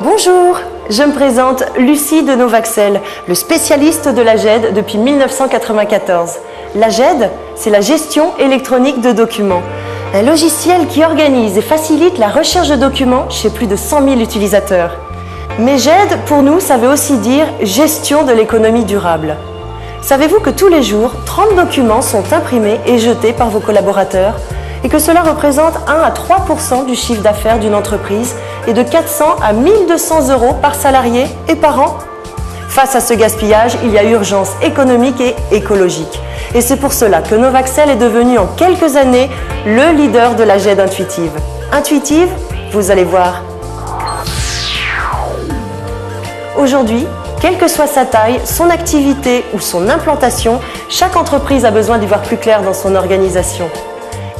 Bonjour, je me présente Lucie de Novaxel, le spécialiste de la GED depuis 1994. La GED, c'est la gestion électronique de documents. Un logiciel qui organise et facilite la recherche de documents chez plus de 100 000 utilisateurs. Mais GED, pour nous, ça veut aussi dire gestion de l'économie durable. Savez-vous que tous les jours, 30 documents sont imprimés et jetés par vos collaborateurs et que cela représente 1 à 3% du chiffre d'affaires d'une entreprise et de 400 à 1200 euros par salarié et par an? Face à ce gaspillage, il y a urgence économique et écologique. Et c'est pour cela que Novaxel est devenu en quelques années le leader de la GED intuitive. Intuitive, vous allez voir. Aujourd'hui, quelle que soit sa taille, son activité ou son implantation, chaque entreprise a besoin d'y voir plus clair dans son organisation.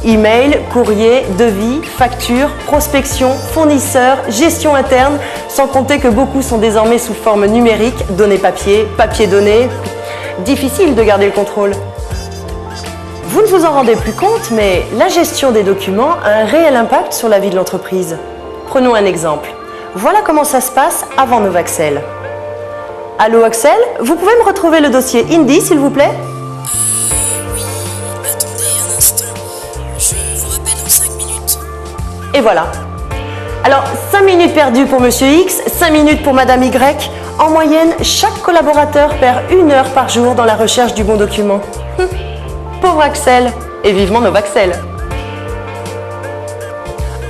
Email, courrier, devis, factures, prospection, fournisseurs, gestion interne, sans compter que beaucoup sont désormais sous forme numérique, données papier, papier données. Difficile de garder le contrôle. Vous ne vous en rendez plus compte, mais la gestion des documents a un réel impact sur la vie de l'entreprise. Prenons un exemple. Voilà comment ça se passe avant Novaxel. Allô Axel, vous pouvez me retrouver le dossier Indy, s'il vous plaît? Oui, attendez un instant. Je vous rappelle dans 5 minutes. Et voilà. Alors, 5 minutes perdues pour Monsieur X, 5 minutes pour Madame Y. En moyenne, chaque collaborateur perd 1 heure par jour dans la recherche du bon document. Pauvre Axel, et vivement Novaxel.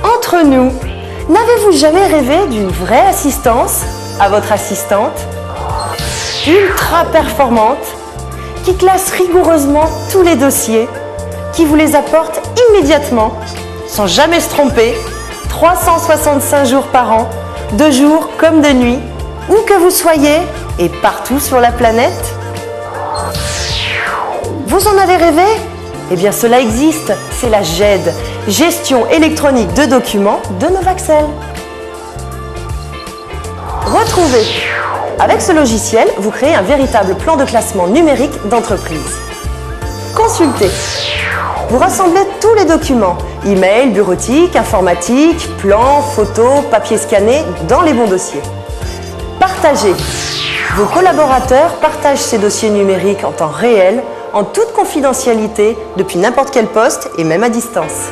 Entre nous, n'avez-vous jamais rêvé d'une vraie assistance à votre assistante? Ultra performante, qui classe rigoureusement tous les dossiers, qui vous les apporte immédiatement, sans jamais se tromper, 365 jours par an, de jour comme de nuit, où que vous soyez et partout sur la planète. Vous en avez rêvé? Eh bien cela existe, c'est la GED, gestion électronique de documents de Novaxel. Retrouvez. Avec ce logiciel, vous créez un véritable plan de classement numérique d'entreprise. Consultez. Vous rassemblez tous les documents, email, bureautique, informatique, plans, photos, papier scanné dans les bons dossiers. Partagez. Vos collaborateurs partagent ces dossiers numériques en temps réel, en toute confidentialité, depuis n'importe quel poste et même à distance.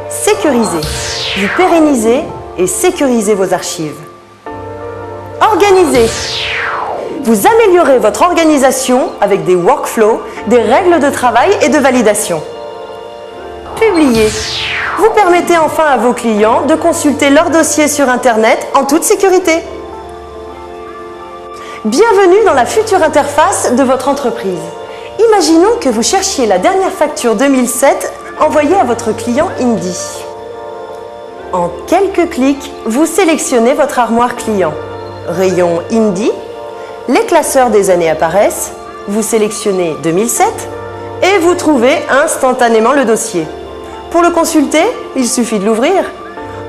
Sécurisez. Vous pérennisez et sécurisez vos archives. Organisez. Vous améliorez votre organisation avec des workflows, des règles de travail et de validation. Publiez. Vous permettez enfin à vos clients de consulter leurs dossiers sur Internet en toute sécurité. Bienvenue dans la future interface de votre entreprise. Imaginons que vous cherchiez la dernière facture 2007 envoyée à votre client Indy. En quelques clics, vous sélectionnez votre armoire client. Rayon Indy, les classeurs des années apparaissent, vous sélectionnez 2007 et vous trouvez instantanément le dossier. Pour le consulter, il suffit de l'ouvrir.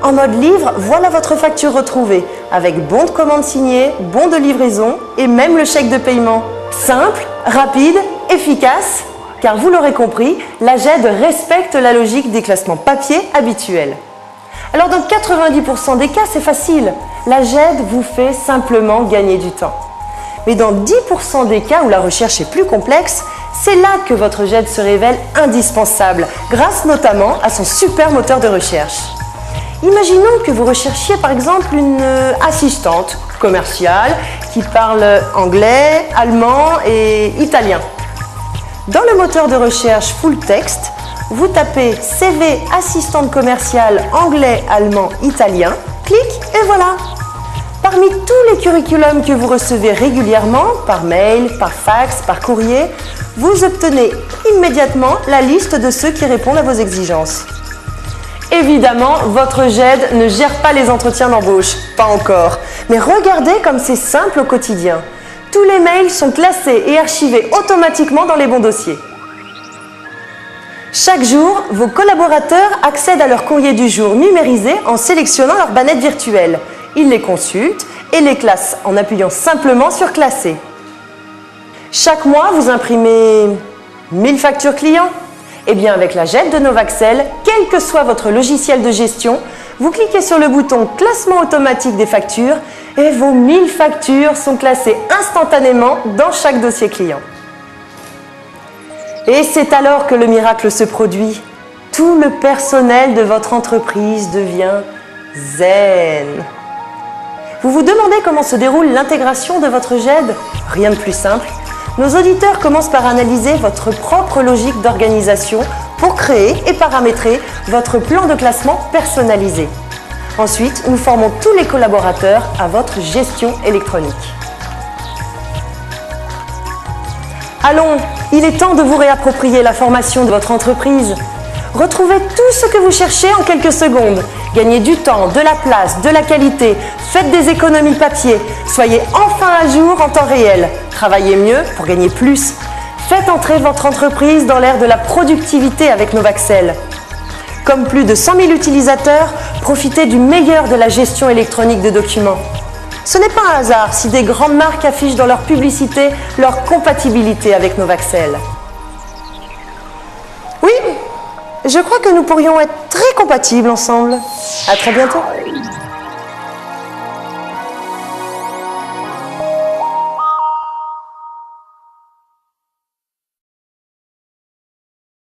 En mode livre, voilà votre facture retrouvée avec bon de commande signé, bon de livraison et même le chèque de paiement. Simple, rapide, efficace, car vous l'aurez compris, la GED respecte la logique des classements papier habituels. Alors dans 90% des cas, c'est facile. La GED vous fait simplement gagner du temps. Mais dans 10% des cas où la recherche est plus complexe, c'est là que votre GED se révèle indispensable, grâce notamment à son super moteur de recherche. Imaginons que vous recherchiez par exemple une assistante commerciale qui parle anglais, allemand et italien. Dans le moteur de recherche full text, vous tapez CV assistante commerciale anglais, allemand, italien, clic et voilà. Parmi tous les curriculums que vous recevez régulièrement, par mail, par fax, par courrier, vous obtenez immédiatement la liste de ceux qui répondent à vos exigences. Évidemment, votre GED ne gère pas les entretiens d'embauche, pas encore. Mais regardez comme c'est simple au quotidien. Tous les mails sont classés et archivés automatiquement dans les bons dossiers. Chaque jour, vos collaborateurs accèdent à leur courrier du jour numérisé en sélectionnant leur bannette virtuelle. Ils les consultent et les classent en appuyant simplement sur « Classer ». Chaque mois, vous imprimez 1000 factures clients. Eh bien, avec la GED de Novaxel, quel que soit votre logiciel de gestion, vous cliquez sur le bouton « Classement automatique des factures » et vos 1000 factures sont classées instantanément dans chaque dossier client. Et c'est alors que le miracle se produit. Tout le personnel de votre entreprise devient zen. Vous vous demandez comment se déroule l'intégration de votre GED? Rien de plus simple. Nos auditeurs commencent par analyser votre propre logique d'organisation pour créer et paramétrer votre plan de classement personnalisé. Ensuite, nous formons tous les collaborateurs à votre gestion électronique. Allons, il est temps de vous réapproprier la formation de votre entreprise. Retrouvez tout ce que vous cherchez en quelques secondes. Gagnez du temps, de la place, de la qualité. Faites des économies papier. Soyez enfin à jour en temps réel. Travaillez mieux pour gagner plus. Faites entrer votre entreprise dans l'ère de la productivité avec Novaxel. Comme plus de 100 000 utilisateurs, profitez du meilleur de la gestion électronique de documents. Ce n'est pas un hasard si des grandes marques affichent dans leur publicité leur compatibilité avec Novaxel. Oui, je crois que nous pourrions être très compatibles ensemble. À très bientôt.